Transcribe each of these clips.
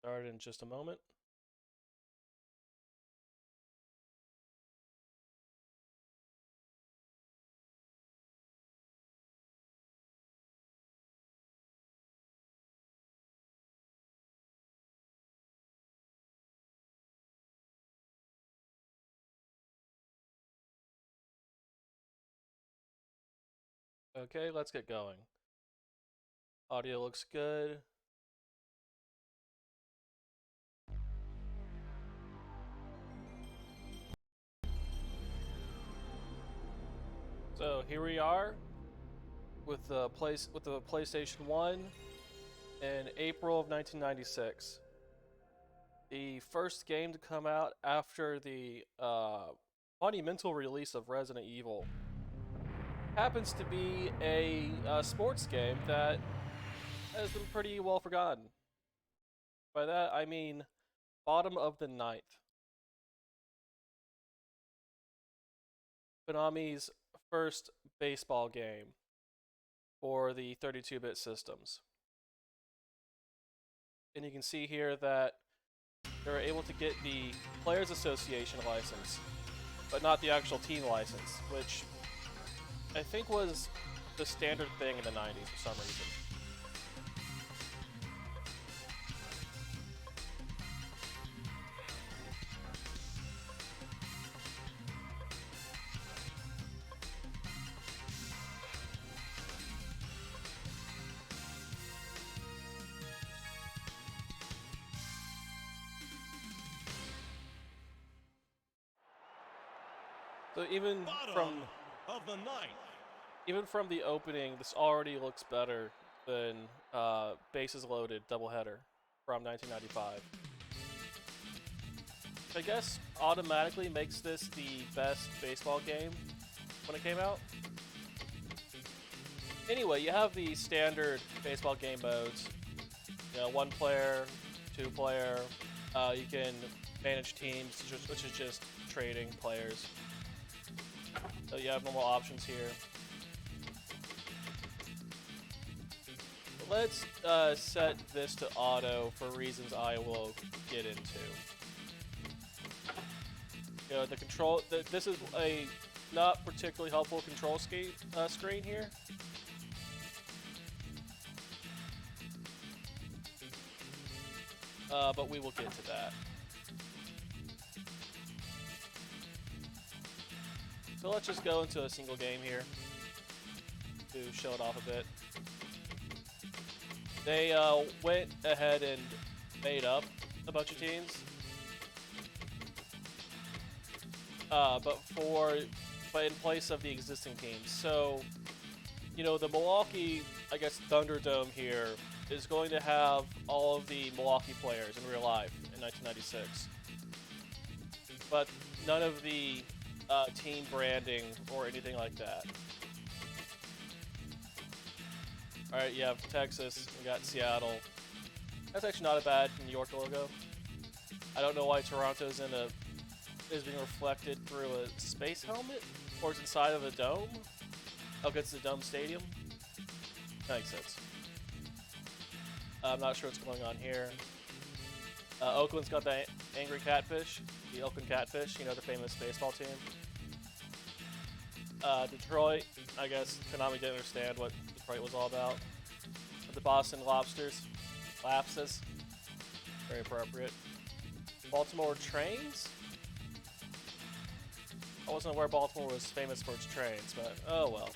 Start in just a moment. Okay, let's get going. Audio looks good. So here we are with the PlayStation 1 in April of 1996. The first game to come out after the monumental release of Resident Evil happens to be a sports game that has been pretty well forgotten. By that I mean bottom of the ninth. Konami's first baseball game for the 32-bit systems. And you can see here that they're able to get the Players Association license, but not the actual team license, which I think was the standard thing in the 90s for some reason. So even from the opening, this already looks better than Bases Loaded doubleheader from 1995. I guess automatically makes this the best baseball game when it came out. Anyway, you have the standard baseball game modes. You know, 1-player, 2-player. You can manage teams, which is just trading players. So you have normal options here. Let's set this to auto for reasons I will get into. You know, the control. This is a not particularly helpful control screen here. But we will get to that. So let's just go into a single game here to show it off a bit. They went ahead and made up a bunch of teams, but in place of the existing teams. So, you know, the Milwaukee, I guess, Thunderdome here is going to have all of the Milwaukee players in real life in 1996, but none of the team branding or anything like that. Alright, you have Texas, we got Seattle. That's actually not a bad New York logo. I don't know why Toronto's is being reflected through a space helmet, or it's inside of a dome. Oh, it's the Dome Stadium. That makes sense. I'm not sure what's going on here. Oakland's got the Angry Catfish, the Oakland Catfish, you know, the famous baseball team. Detroit, I guess Konami didn't understand what Detroit was all about. The Boston Lobsters, Lapses, very appropriate. Baltimore Trains? I wasn't aware Baltimore was famous for its trains, but oh well.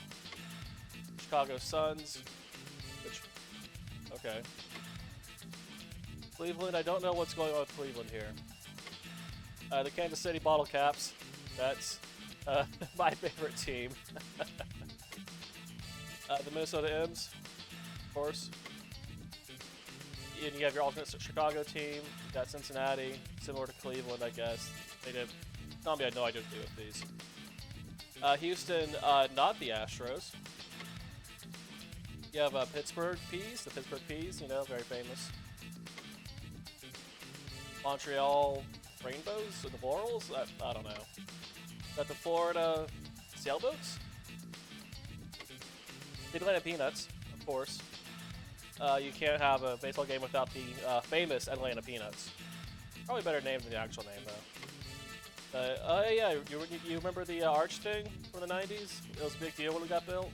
Chicago Suns, which, okay. Cleveland, I don't know what's going on with Cleveland here. The Kansas City Bottle Caps, that's my favorite team. The Minnesota M's, of course. And you have your alternate Chicago team. You got Cincinnati, similar to Cleveland, I guess. Zombie had no idea what to do with these. Houston, not the Astros. You have Pittsburgh Peas, the Pittsburgh Peas, you know, very famous. Montreal Rainbows or the Laurels? I don't know. Got the Florida Sailboats? The Atlanta Peanuts, of course. You can't have a baseball game without the famous Atlanta Peanuts. Probably better name than the actual name, though. Yeah, you remember the arch thing from the 90s? It was a big deal when it got built.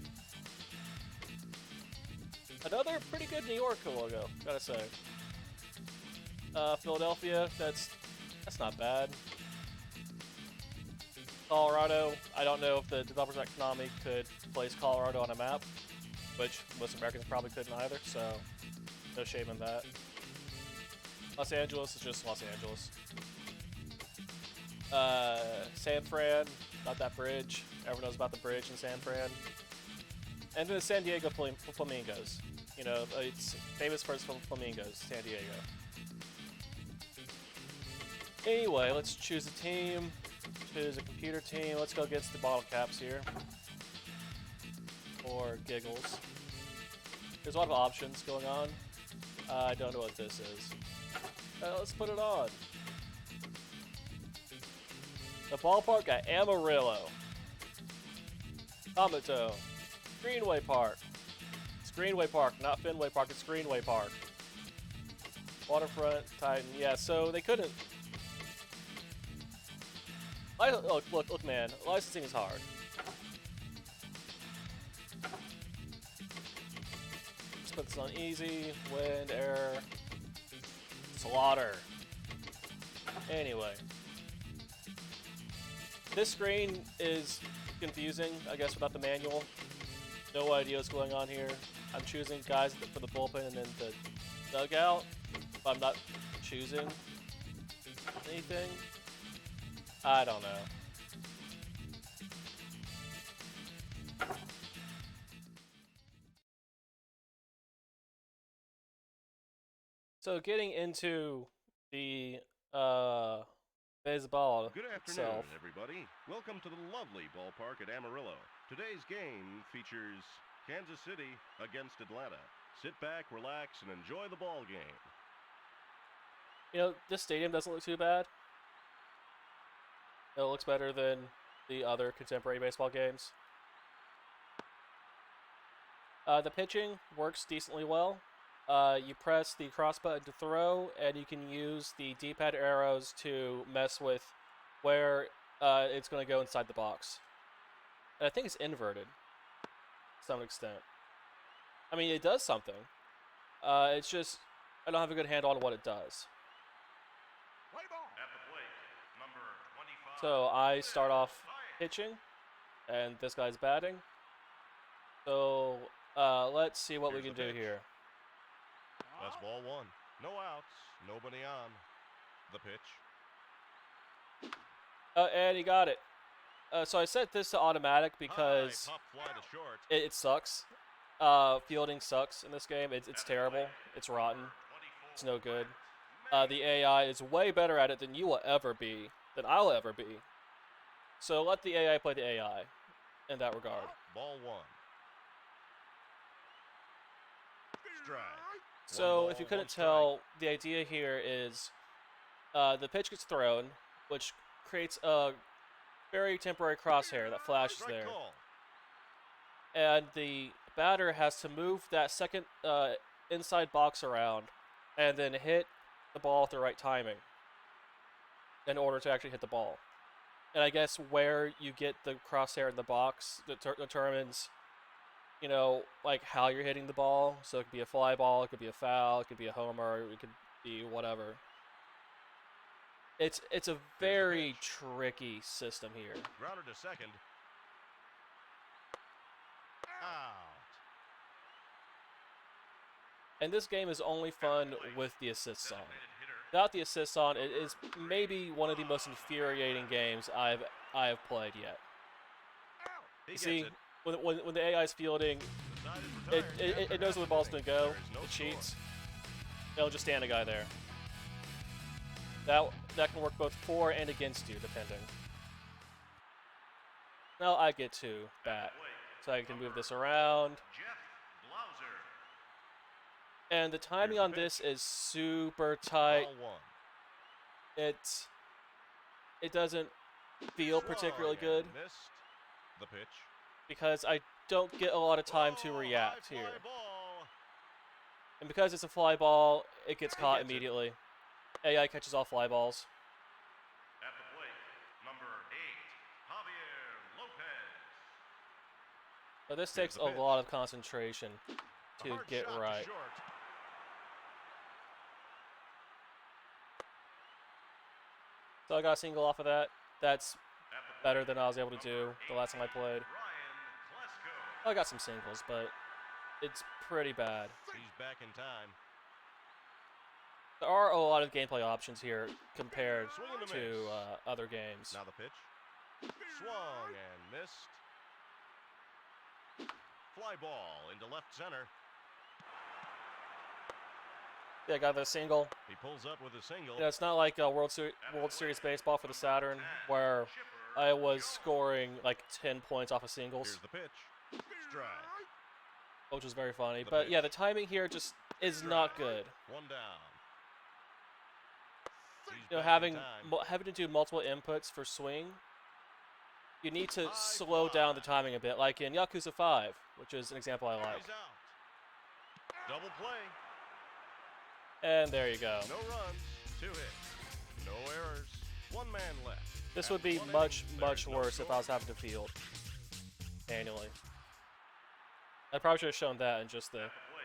Another pretty good New York logo, gotta say. Philadelphia, that's not bad. Colorado, I don't know if the developers at Konami could place Colorado on a map, which most Americans probably couldn't either, so no shame in that. Los Angeles is just Los Angeles. San Fran, got that bridge. Everyone knows about the bridge in San Fran. And then the San Diego Flamingos. You know, it's famous for its flamingos, San Diego. Anyway, let's choose a team. Choose a computer team. Let's go against the bottle caps here. For giggles. There's a lot of options going on. I don't know what this is. Let's put it on. The ballpark at Amarillo. Tomato. Greenway Park. It's Greenway Park, not Fenway Park, it's Greenway Park. Waterfront, Titan, yeah, so they couldn't... Look, man, licensing is hard. Let's put this on easy, wind, air, slaughter. Anyway. This screen is confusing, I guess, without the manual. No idea what's going on here. I'm choosing guys for the bullpen and then the dugout, but I'm not choosing anything. I don't know. So getting into the baseball Good afternoon, itself. everybody. Welcome to the lovely ballpark at Amarillo. Today's game features Kansas City against Atlanta. Sit back, relax, and enjoy the ball game. You know, this stadium doesn't look too bad. It looks better than the other contemporary baseball games. The pitching works decently well. You press the cross button to throw, and you can use the D-pad arrows to mess with where it's going to go inside the box. And I think it's inverted to some extent. I mean, it does something. It's just, I don't have a good handle on what it does. Play ball. At the plate, number 25. So I start off pitching, and this guy's batting. So let's see what we can do here. That's ball one. No outs. Nobody on. The pitch. And he got it. So I set this to automatic because High, pop fly to short. it sucks. Fielding sucks in this game. It's terrible. It's rotten. It's no good. The AI is way better at it than you will ever be, than I'll ever be. So let the AI play the AI in that regard. Ball one. Strike. So if you couldn't tell, the idea here is the pitch gets thrown, which creates a very temporary crosshair that flashes there. And the batter has to move that second inside box around and then hit the ball at the right timing in order to actually hit the ball. And I guess where you get the crosshair in the box determines, you know, like how you're hitting the ball. So it could be a fly ball, it could be a foul, it could be a homer, it could be whatever. It's a very tricky system here. Grounder to second. Out. And this game is only fun with the assists on. Without the assists on, it is maybe one of the most infuriating games I have played yet. You see, when the AI is fielding, it knows where the ball's going to go. It cheats. It'll just stand a guy there. That can work both for and against you, depending. Now I get to bat. So I can move this around. And the timing on this is super tight. It doesn't feel particularly good The pitch. because I don't get a lot of time to react here. And because it's a fly ball, it gets caught gets it. immediately. AI catches all fly balls. At the plate, number 8, Javier Lopez. But this Here's takes the a pitch. lot of concentration A to hard get shot to right. short. So I got a single off of that. That's At the better plate, than I was able to do number the last time I 18, played. Ryan Klesko. I got some singles, but it's pretty bad. He's back in time. There are a lot of gameplay options here compared Swing and a to miss. other games. Now the pitch. Swung and missed. Fly ball into left center. Yeah, I got the single. He pulls up with a single. You know, it's not like World Series Baseball for the Saturn, where I was scoring like 10 points off of singles, Here's the pitch. Strike. which was very funny. The But yeah, the pitch. timing here just is not good. One down. He's You know, back in time. having to do multiple inputs for swing, you need to slow down the timing a bit, like in Yakuza 5, which is an example I like. He's out. Double play. And there you go. No runs, 2 hits, no errors, 1 man left. This After would be 1 much, inning, much there's no worse if score. I was having to field manually. I probably should have shown that and just the At the plate,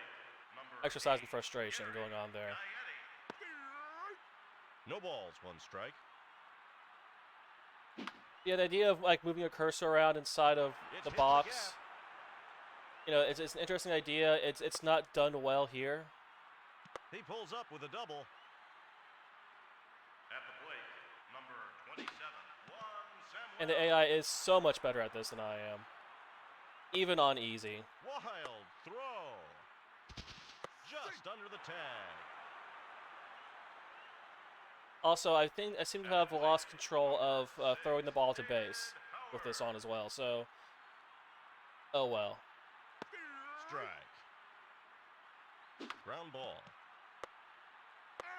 number exercise and 8, frustration going on there. No balls, 1 strike. Yeah, the idea of like moving a cursor around inside of It's the hit the box, gap. you know, it's an interesting idea. It's not done well here. He pulls up with a double. At the plate, number 27, Juan And the Samuel. AI is so much better at this than I am, even on easy. Wild throw. Just under the tag. Also, I think I seem to have lost control of throwing the ball to base with this on as well. So, oh well. Strike. Ground ball.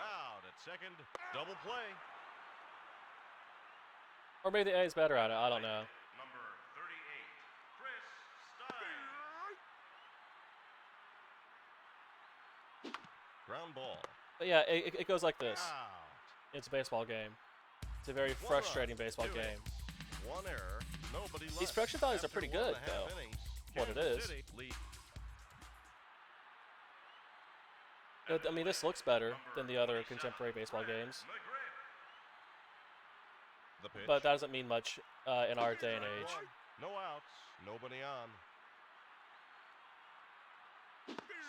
Out at second. Double play. Or maybe the AI is better at it. I don't know. Number 38, Chris Stein. Ground ball. But yeah, it goes like this. Out. It's a baseball game. It's a very 1 frustrating run, baseball 2 game. hits, 1 error. Nobody left. These production values are After pretty 1 good, and a half though. innings, What it Kansas is. City lead. I mean, this looks better than the other contemporary baseball games, The pitch. but that doesn't mean much in our day and age. No outs. Nobody on.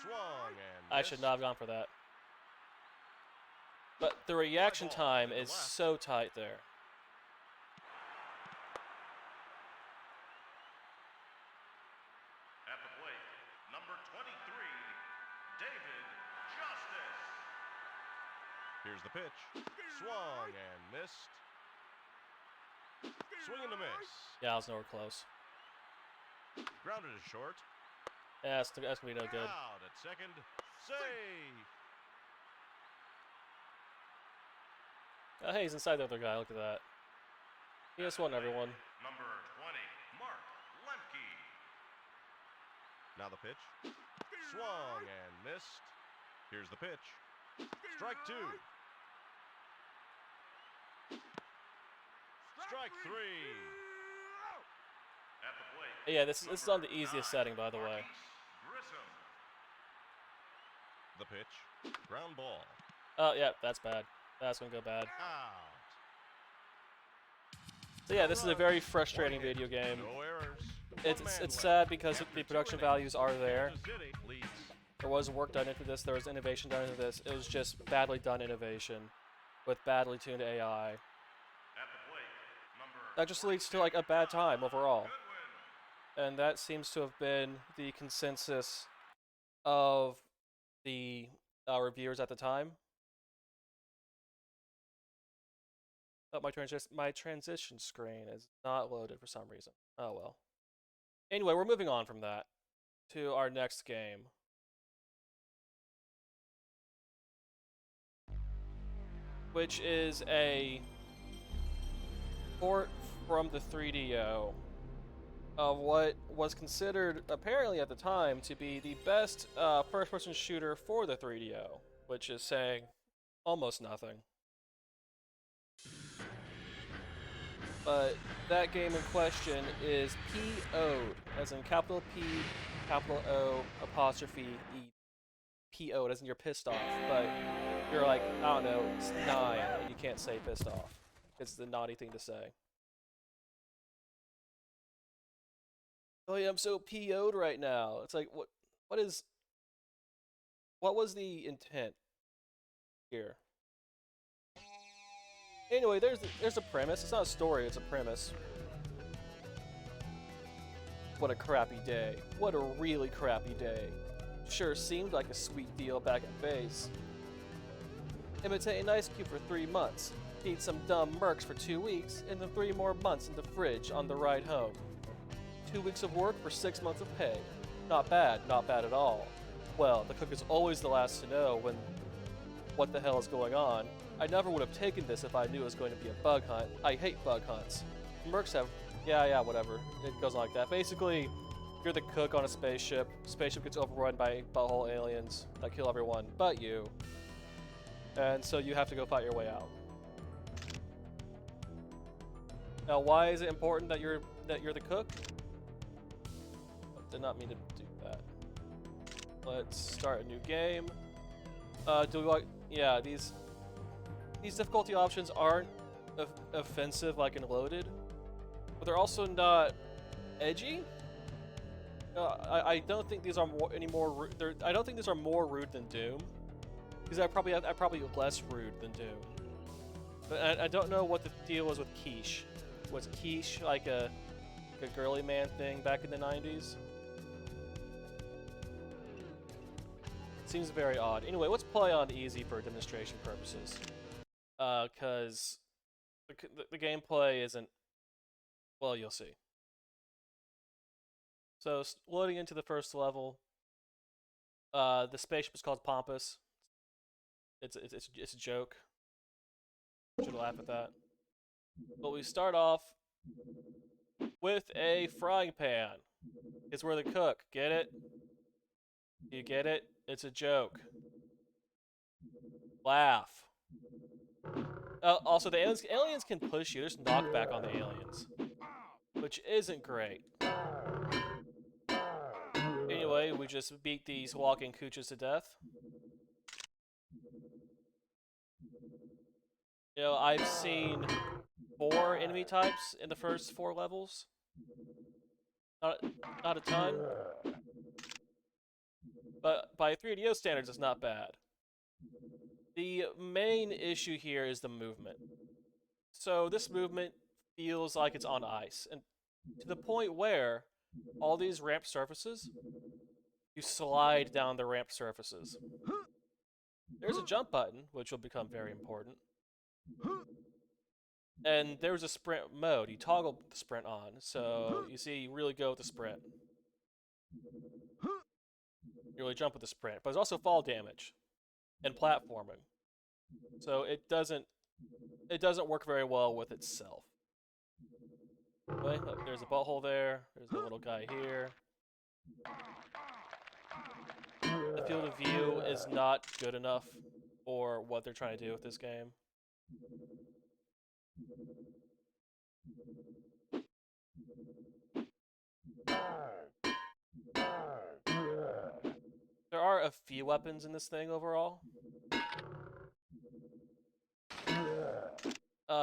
Swung and I should missed. not have gone for that. But the reaction time is so tight there. At the plate, number 23, David Justice. Here's the pitch. Swung and missed. Swing and a miss. Yeah, I was nowhere close. Grounded to short. Yeah, that's gonna be no good. Out at second. Safe. Oh, hey, he's inside the other guy. Look at that. He just won, everyone. Number 20, Mark Lemke. Now the pitch. Swung and missed. Here's the pitch. Strike 2. Strike 3. At the plate. Yeah, this is on the easiest setting, by the way. The pitch. Ground ball. Oh, yeah, that's bad. That's gonna go bad. Out. So yeah, this is a very frustrating video game. No errors. It's sad because the production values are there. Kansas City leads. There was work done into this. There was innovation done into this. It was just badly done innovation with badly tuned AI. At the plate, number That just leads to like a bad time overall. And that seems to have been the consensus of the reviewers at the time. Oh, my transition screen is not loaded for some reason. Oh well. Anyway, we're moving on from that to our next game. Which is a port from the 3DO of what was considered, apparently at the time, to be the best first-person shooter for the 3DO, which is saying almost nothing. But that game in question is PO'd, as in capital P, capital O, apostrophe E, PO'd, as in you're pissed off, but you're like, I don't know, it's 9, and you can't say pissed off. It's the naughty thing to say. Oh yeah, I'm so PO'd right now. It's like, what is, what was the intent here? Anyway, there's a premise. It's not a story, it's a premise. What a crappy day. What a really crappy day. Sure seemed like a sweet deal back at base. Imitate an ice cube for 3 months. Eat some dumb mercs for 2 weeks, and then 3 more months in the fridge on the ride home. 2 weeks of work for 6 months of pay. Not bad at all. Well, the cook is always the last to know what the hell is going on. I never would have taken this if I knew it was going to be a bug hunt. I hate bug hunts. Mercs have... Yeah, whatever. It goes on like that. Basically, you're the cook on a spaceship. Spaceship gets overrun by butthole aliens that kill everyone but you. And so you have to go fight your way out. Now, why is it important that you're the cook? Did not mean to do that. Let's start a new game. Do we want... Yeah, these difficulty options aren't offensive like in Loaded, but they're also not edgy. I don't think these are I don't think these are more rude than Doom, because I probably less rude than Doom. But I don't know what the deal was with quiche. Was quiche like a girly man thing back in the 90s? Seems very odd. Anyway, let's play on easy for demonstration purposes. Because the gameplay isn't... Well, you'll see. So, loading into the first level, the spaceship is called Pompous. It's a joke. Should laugh at that. But we start off with a frying pan. It's where they cook. Get it? You get it? It's a joke. Laugh. Also, the aliens can push you. There's knockback on the aliens, which isn't great. Anyway, we just beat these walking cooches to death. You know, I've seen 4 enemy types in the first 4 levels. Not a ton. But by 3DO standards, it's not bad. The main issue here is the movement. So this movement feels like it's on ice, and to the point where all these ramp surfaces, you slide down the ramp surfaces. There's a jump button, which will become very important. And there's a sprint mode. You toggle the sprint on, so you see you really go with the sprint. You really jump with the sprint. But there's also fall damage and platforming. So it doesn't work very well with itself. Okay, look, there's a butthole there. There's a little guy here. The field of view is not good enough for what they're trying to do with this game. There are a few weapons in this thing overall.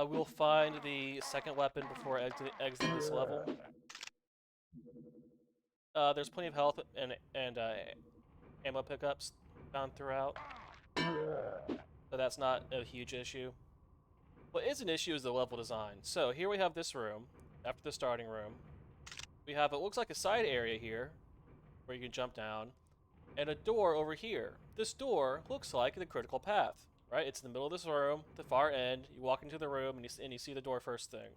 We'll find the second weapon before exiting this level. There's plenty of health and ammo pickups found throughout, so that's not a huge issue. What is an issue is the level design. So here we have this room, after the starting room. We have, it looks like a side area here, where you can jump down, and a door over here. This door looks like the critical path, right? It's in the middle of this room, the far end. You walk into the room, and you see the door first thing.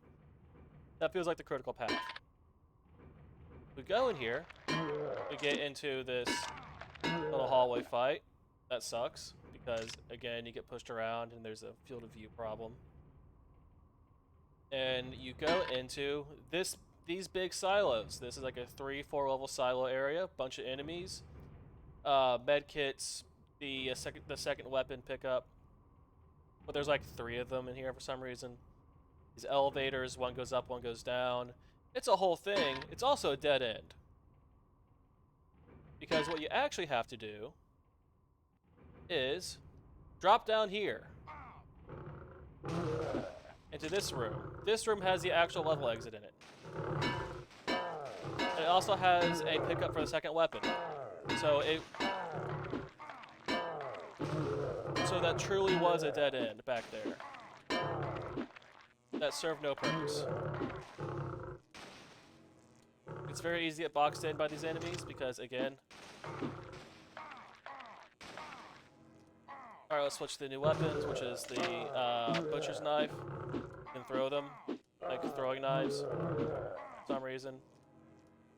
That feels like the critical path. We go in here, we get into this little hallway fight. That sucks, because, again, you get pushed around, and there's a field of view problem. And you go into these big silos. This is like a 3-4 level silo area, bunch of enemies, med kits, the second weapon pickup. But there's like 3 of them in here for some reason. These elevators, one goes up, one goes down. It's a whole thing. It's also a dead end. Because what you actually have to do is drop down here into this room. This room has the actual level exit in it. It also has a pickup for the second weapon. So that truly was a dead end back there. That served no purpose. It's very easy to get boxed in by these enemies because, again... Alright, let's switch to the new weapons, which is the butcher's knife. You can throw them, like throwing knives, for some reason.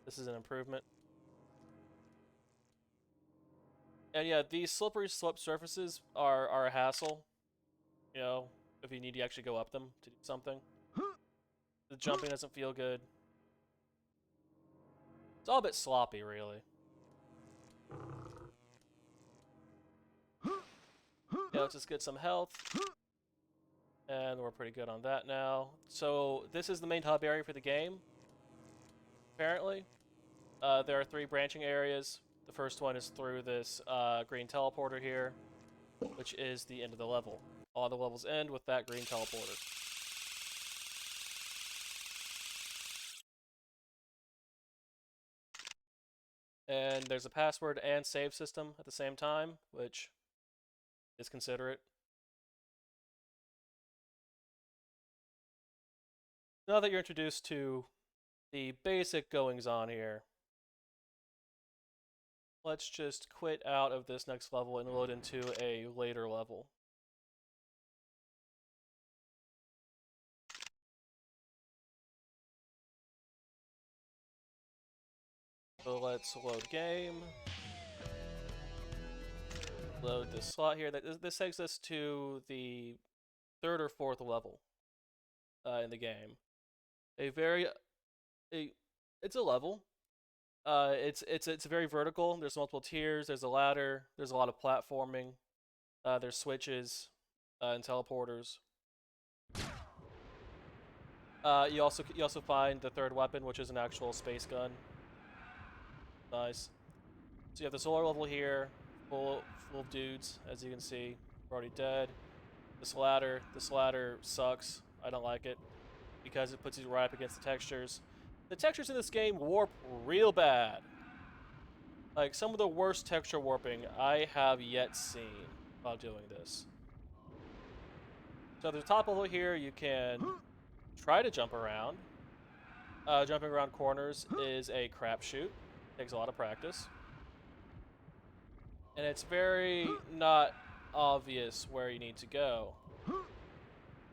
This is an improvement. And yeah, these slippery slope surfaces are a hassle. You know, if you need to actually go up them to do something. The jumping doesn't feel good. It's all a bit sloppy, really. Yeah, let's just get some health. And we're pretty good on that now. So, this is the main hub area for the game. Apparently. There are 3 branching areas. The first one is through this green teleporter here, which is the end of the level. All the levels end with that green teleporter. And there's a password and save system at the same time, which is considerate. Now that you're introduced to the basic goings-on here, let's just quit out of this next level and load into a later level. So let's load game. Load this slot here. This takes us to the 3rd or 4th level in the game. It's a level. It's very vertical. There's multiple tiers. There's a ladder. There's a lot of platforming. There's switches and teleporters. You also find the 3rd weapon, which is an actual space gun. Nice. So you have the solar level here, full of dudes, as you can see. We're already dead. This ladder sucks. I don't like it because it puts you right up against the textures. The textures in this game warp real bad. Like, some of the worst texture warping I have yet seen while doing this. So at the top level here, you can try to jump around. Jumping around corners is a crapshoot. Takes a lot of practice. And it's very not obvious where you need to go.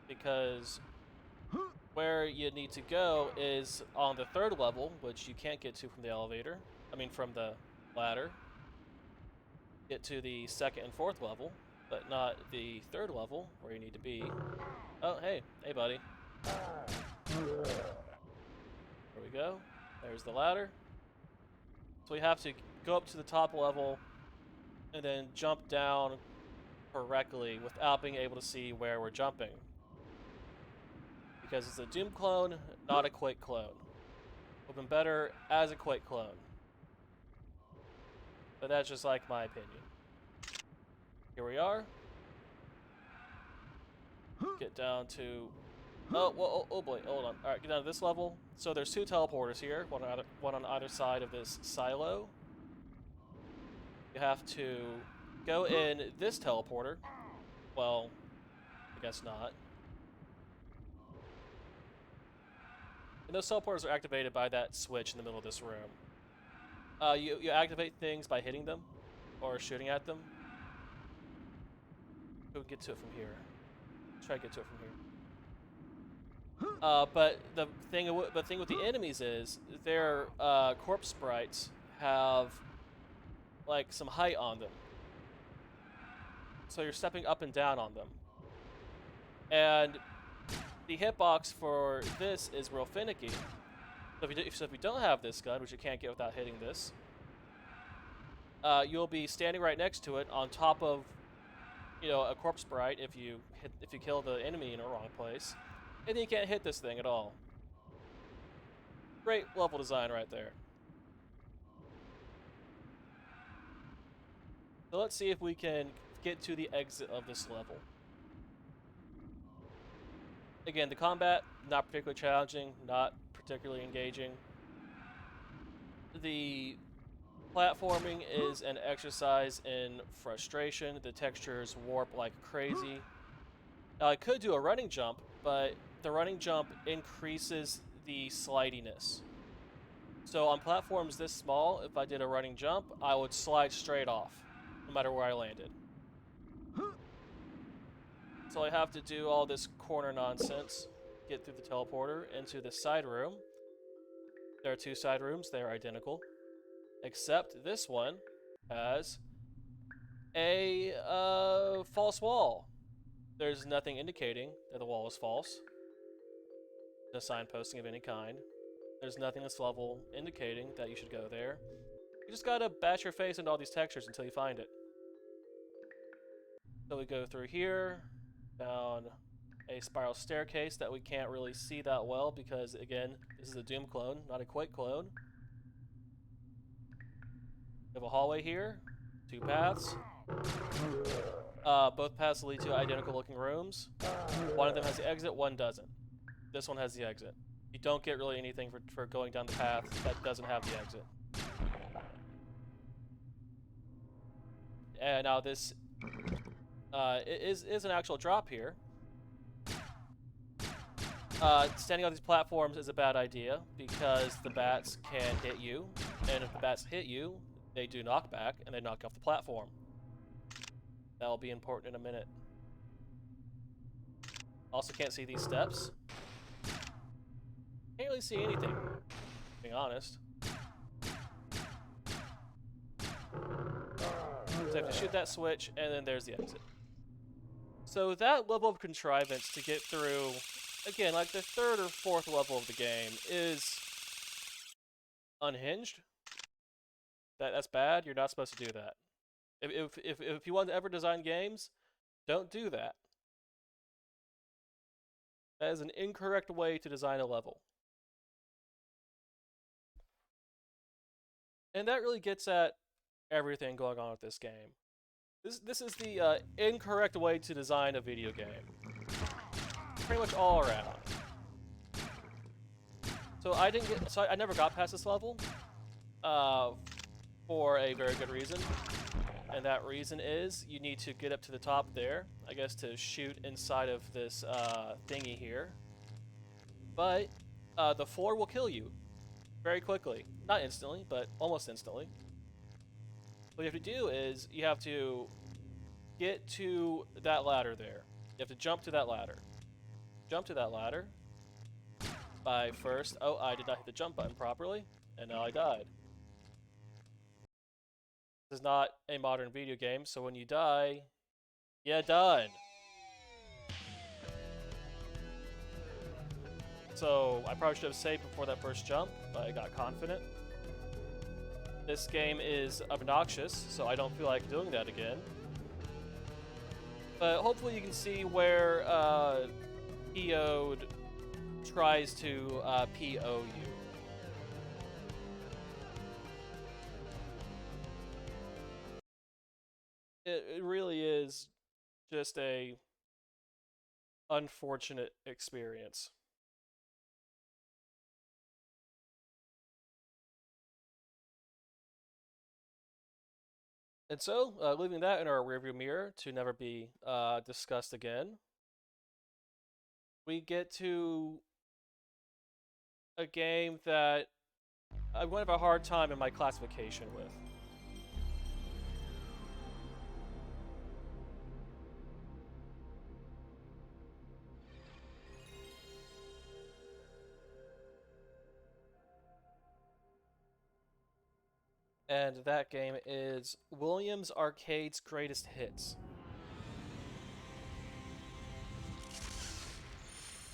Because where you need to go is on the 3rd level, which you can't get to from the elevator. I mean, from the ladder. Get to the 2nd and 4th level, but not the 3rd level, where you need to be. Oh, hey. Hey, buddy. There we go. There's the ladder. So we have to go up to the top level and then jump down correctly without being able to see where we're jumping. Because it's a Doom clone, not a Quake clone. Would have been better as a Quake clone. But that's just like my opinion. Here we are. Get down to... Oh boy, hold on. Alright, get down to this level. So there's 2 teleporters here, one on either side of this silo. You have to go in this teleporter. Well, I guess not. And those teleporters are activated by that switch in the middle of this room. You activate things by hitting them or shooting at them. Go get to it from here. Try to get to it from here. But the thing with the enemies is their corpse sprites have like some height on them, so you're stepping up and down on them. And the hitbox for this is real finicky So if you don't have this gun, which you can't get without hitting this, you'll be standing right next to it on top of, a corpse sprite if you kill the enemy in a wrong place, and then you can't hit this thing at all. Great level design right there. So let's see if we can get to the exit of this level. Again, the combat, not particularly challenging, not particularly engaging. The platforming is an exercise in frustration. The textures warp like crazy. Now, I could do a running jump, but the running jump increases the slidiness. So on platforms this small, if I did a running jump, I would slide straight off, no matter where I landed. So I have to do all this corner nonsense, get through the teleporter into the side room. There are 2 side rooms, they are identical. Except this one has a false wall. There's nothing indicating that the wall is false. No signposting of any kind. There's nothing in this level indicating that you should go there. You just gotta bash your face into all these textures until you find it. So we go through here, down a spiral staircase that we can't really see that well because, again, this is a Doom clone, not a Quake clone. We have a hallway here, 2 paths. Both paths lead to identical looking rooms. One of them has the exit, one doesn't. This one has the exit. You don't get really anything for going down the path that doesn't have the exit. And now this is an actual drop here. Standing on these platforms is a bad idea because the bats can hit you, and if the bats hit you, they do knockback and they knock you off the platform. That'll be important in a minute. Also can't see these steps. Can't really see anything, being honest. So I have to shoot that switch, and then there's the exit. So that level of contrivance to get through, again, like the 3rd or 4th level of the game is unhinged. That's bad. You're not supposed to do that. If you want to ever design games, don't do that. That is an incorrect way to design a level. And that really gets at everything going on with this game. This is the incorrect way to design a video game. Pretty much all around. So I never got past this level, for a very good reason. And that reason is you need to get up to the top there, I guess, to shoot inside of this thingy here. But the floor will kill you very quickly. Not instantly, but almost instantly. What you have to do is you have to get to that ladder there. You have to jump to that ladder. Jump to that ladder by first... Oh, I did not hit the jump button properly, and now I died. This is not a modern video game, so when you die, you're done. So I probably should have saved before that first jump, but I got confident. This game is obnoxious, so I don't feel like doing that again. But hopefully you can see where PO'd tries to PO you. It really is just a unfortunate experience. And so, leaving that in our rearview mirror to never be discussed again, we get to a game that I'm going to have a hard time in my classification with. And that game is Williams Arcade's Greatest Hits,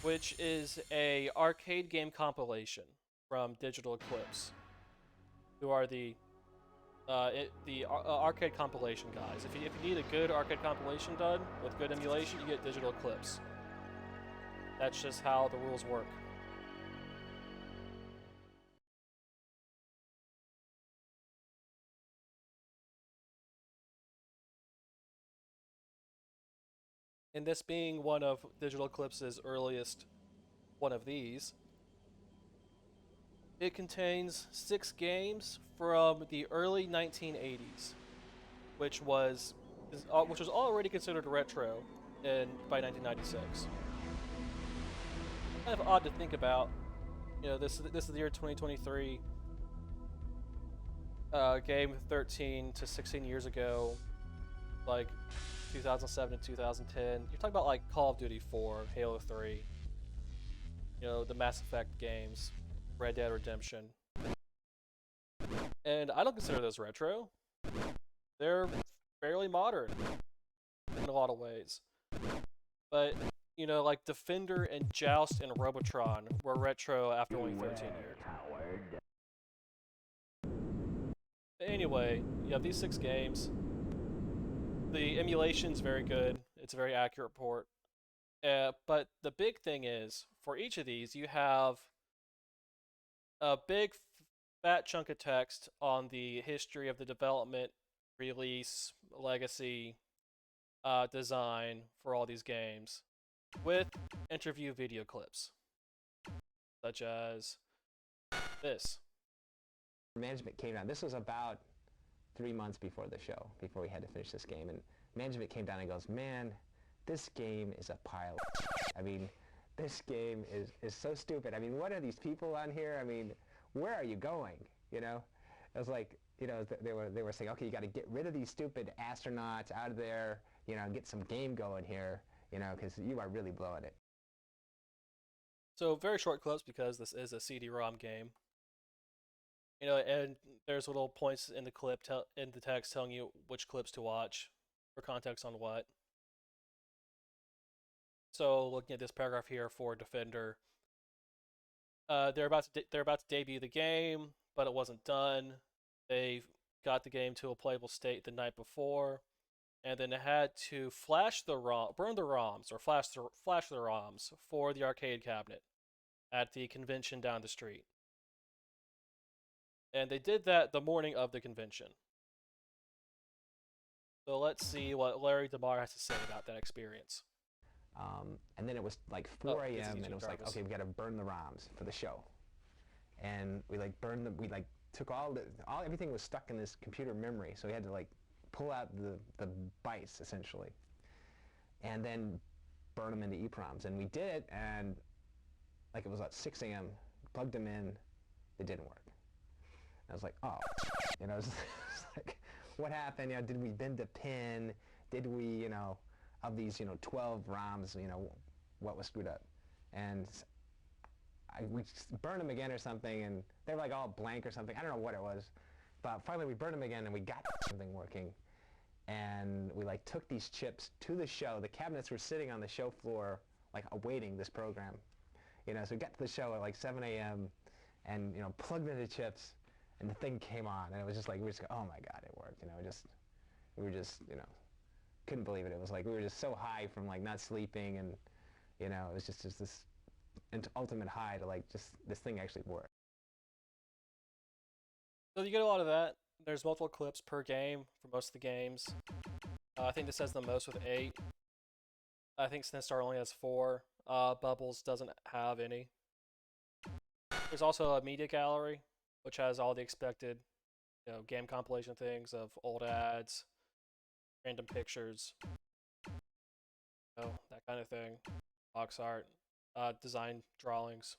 which is a arcade game compilation. from Digital Eclipse, who are the arcade compilation guys. If you need a good arcade compilation done with good emulation, you get Digital Eclipse. That's just how the rules work. And this being one of Digital Eclipse's earliest one of these, it contains 6 games from the early 1980s, which was already considered retro by 1996. Kind of odd to think about. You know, this is the year 2023. Game 13 to 16 years ago, like 2007 to 2010. You're talking about like Call of Duty 4, Halo 3, you know, the Mass Effect games, Red Dead Redemption. And I don't consider those retro. They're fairly modern in a lot of ways. But, you know, like Defender and Joust and Robotron were retro after only 13 years. Anyway, you have these 6 games. The emulation's very good. It's a very accurate port. But the big thing is, for each of these, you have a big fat chunk of text on the history of the development, release, legacy, design for all these games, with interview video clips, such as this. Management came down. This was about 3 months before the show, before we had to finish this game, and management came down and goes, "Man, this game is a pile of I mean, this game is so stupid. I mean, what are these people on here? I mean, where are you going?" You know, it was like, you know, they were saying, "Okay, you got to get rid of these stupid astronauts out of there, you know, and get some game going here, you know, because you are really blowing it." So very short clips because this is a CD-ROM game. You know, and there's little points in the clip in the text telling you which clips to watch for context on what. So looking at this paragraph here for Defender, they're about to debut the game, but it wasn't done. They got the game to a playable state the night before, and then they had to burn the ROMs or flash the ROMs for the arcade cabinet at the convention down the street. And they did that the morning of the convention. So let's see what Larry DeMar has to say about that experience. And then it was like 4 a.m. and it was like, okay, we got to burn the ROMs for the show. And we like burned them. We like took everything was stuck in this computer memory, so we had to like pull out the bytes essentially, and then burn them into EPROMs. And we did it, and like it was at 6 a.m. Plugged them in, it didn't work. And I was like, oh, you know, it's like, what happened? You know, did we bend a pin? Did we, you know, of these, you know, 12 ROMs, you know, what was screwed up? And we burned them again or something, and they were like all blank or something. I don't know what it was, but finally we burned them again, and we got something working. And we like took these chips to the show. The cabinets were sitting on the show floor, like awaiting this program. You know, so we got to the show at like 7 a.m. and, you know, plugged in the chips, and the thing came on, and it was just like, we were just, oh my God, it worked. You know, we were just, you know, couldn't believe it. It was like we were just so high from like not sleeping, and, you know, it was just this ultimate high to like just this thing actually worked. So you get a lot of that. There's multiple clips per game for most of the games. I think this has the most with 8. I think SnStar only has 4. Bubbles doesn't have any. There's also a media gallery, which has all the expected, you know, game compilation things of old ads, random pictures, you know, that kind of thing, box art, design drawings.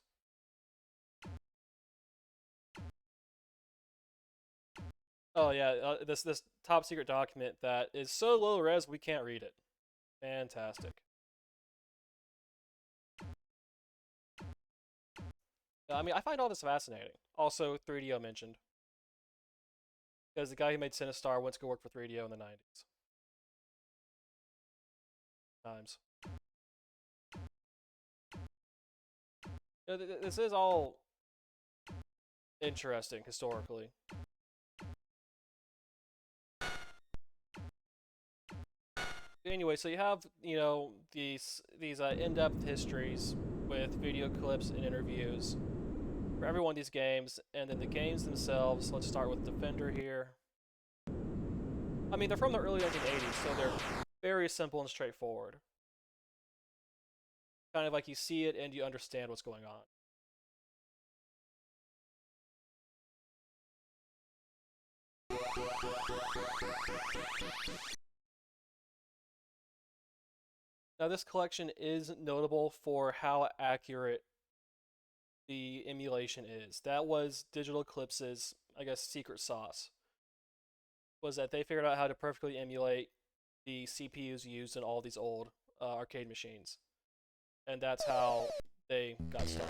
Oh yeah, this top secret document that is so low res we can't read it. Fantastic. I mean, I find all this fascinating. Also, 3DO mentioned. Because the guy who made Sinistar went to go work for 3DO in the 90s. Times. You know, this is all interesting historically. Anyway, so you have, you know, these in-depth histories with video clips and interviews for every one of these games, and then the games themselves. Let's start with Defender here. I mean, they're from the early 1980s, so they're very simple and straightforward. Kind of like you see it and you understand what's going on. Now, this collection is notable for how accurate the emulation is. That was Digital Eclipse's, I guess, secret sauce. Was that they figured out how to perfectly emulate the CPUs used in all these old arcade machines. And that's how they got started.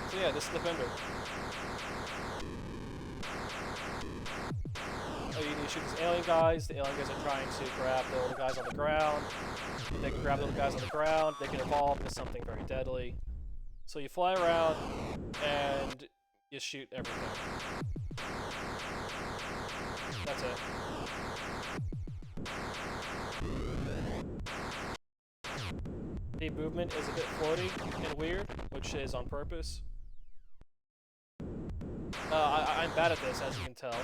So yeah, this is Defender. Oh, you need to shoot these alien guys. The alien guys are trying to grab the little guys on the ground. If they can grab the little guys on the ground, they can evolve into something very deadly. So you fly around and you shoot everything. That's it. The movement is a bit floaty and weird, which is on purpose. I'm bad at this, as you can tell.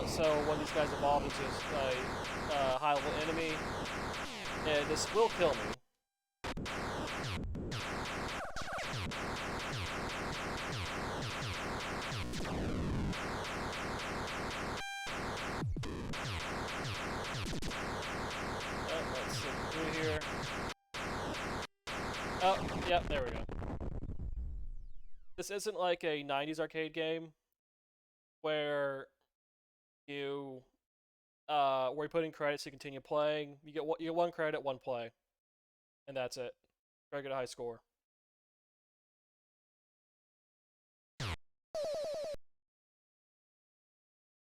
So when these guys evolve into a high-level enemy, and this will kill me. Let's see through here. Oh, yeah, there we go. This isn't like a 90s arcade game where you put in credits to continue playing. You get one credit, one play, and that's it. Try to get a high score.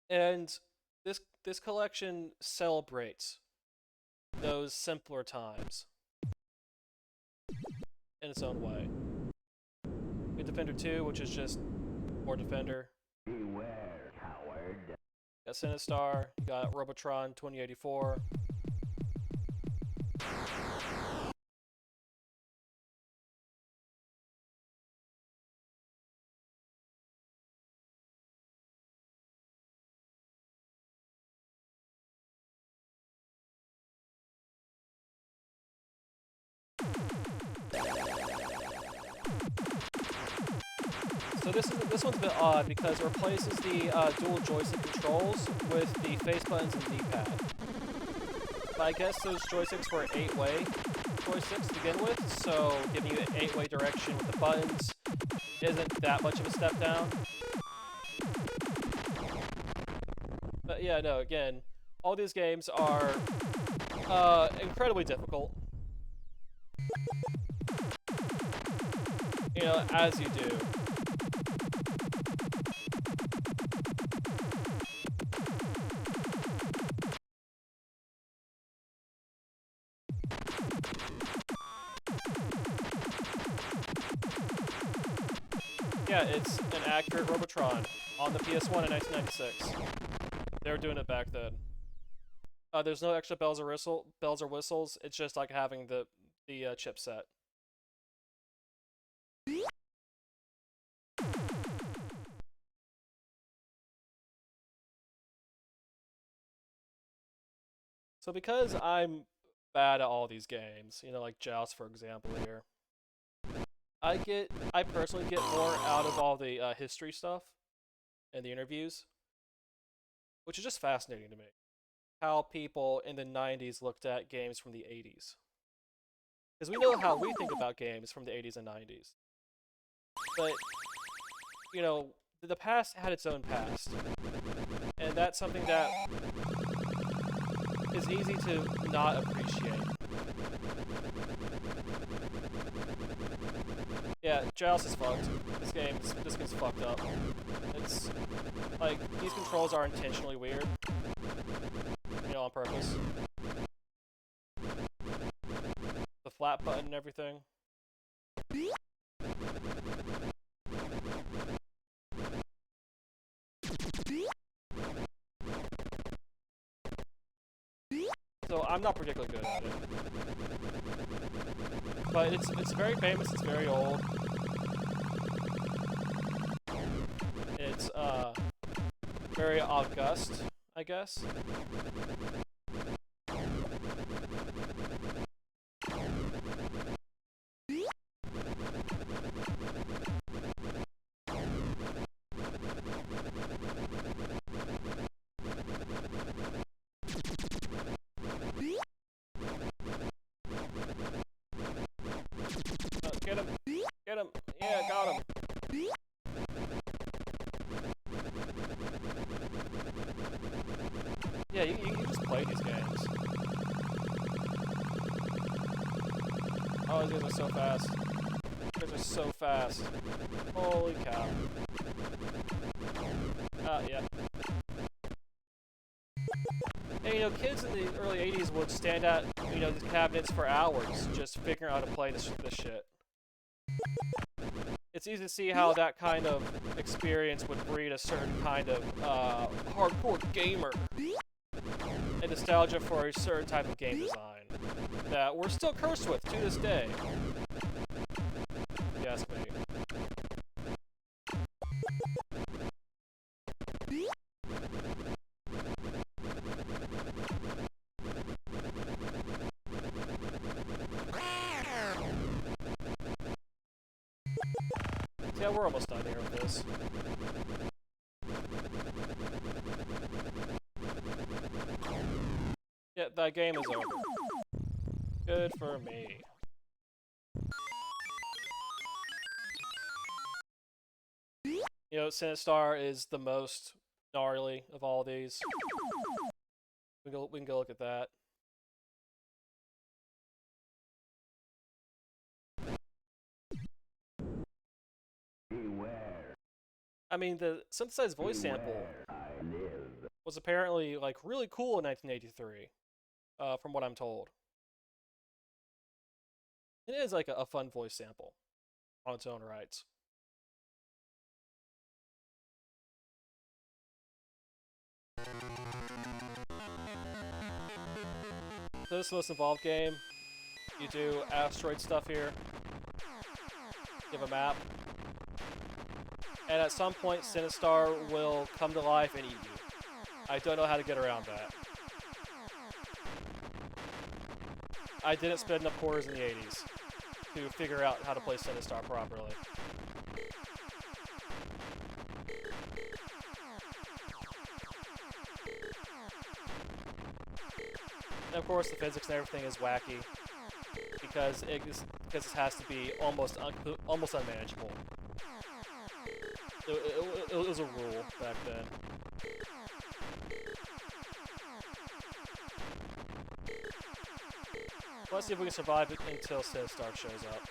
And this collection celebrates those simpler times in its own way. We have Defender 2, which is just more Defender. Beware, coward. You got Sinistar, you got Robotron 2084. So this one's a bit odd because it replaces the dual joystick controls with the face buttons and D-pad. But I guess those joysticks were 8-way joysticks to begin with, so giving you an 8-way direction with the buttons isn't that much of a step down. But yeah, no, again, all these games are incredibly difficult. You know, as you do. Yeah, it's an accurate Robotron on the PS1 in 1996. They were doing it back then. There's no extra bells or whistles. It's just like having the chipset. So because I'm bad at all these games, you know, like Joust for example here, I personally get more out of all the history stuff and the interviews, which is just fascinating to me. How people in the 90s looked at games from the 80s. Because we know how we think about games from the 80s and 90s. But, you know, the past had its own past. And that's something that is easy to not appreciate. Yeah, Joust is fucked. This game's fucked up. It's like these controls are intentionally weird, you know, on purpose. The flat button and everything. So I'm not particularly good at it. But it's very famous, it's very old. It's very august, I guess. Get him! Get him! Yeah, got him! Yeah, you can just play these games. Oh, these guys are so fast. These guys are so fast. Holy cow. Yeah. And, you know, kids in the early 80s would stand at, you know, these cabinets for hours just figuring out how to play this shit. It's easy to see how that kind of experience would breed a certain kind of hardcore gamer and nostalgia for a certain type of game design that we're still cursed with to this day. Yes, me. Yeah, we're almost done here with this. Yeah, that game is over. Good for me. You know, Sinistar is the most gnarly of all these. We can go look at that. I mean, the synthesized voice sample was apparently, like, really cool in 1983, from what I'm told. It is, like, a fun voice sample on its own rights. So this is the most involved game. You do asteroid stuff here. You have a map. And at some point, Sinistar will come to life and eat you. I don't know how to get around that. I didn't spend enough quarters in the 80s to figure out how to play Sinistar properly. And of course, the physics and everything is wacky because it has to be almost unmanageable. It was a rule back then. Let's see if we can survive it until Sinistar shows up.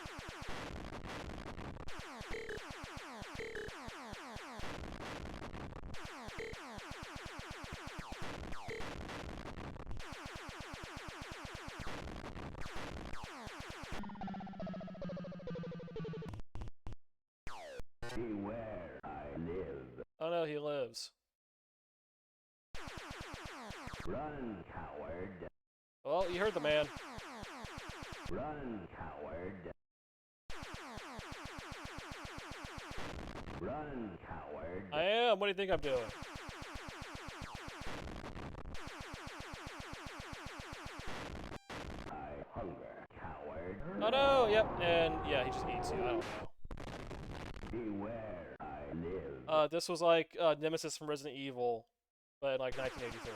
Beware, I live. Oh no, he lives. Run, coward. Well, you heard the man. Run, coward. Run, coward. I am. What do you think I'm doing? I hunger, coward. Oh no, yep, and yeah, he just eats you. I don't know. Beware, I live. This was like Nemesis from Resident Evil, but in like 1983.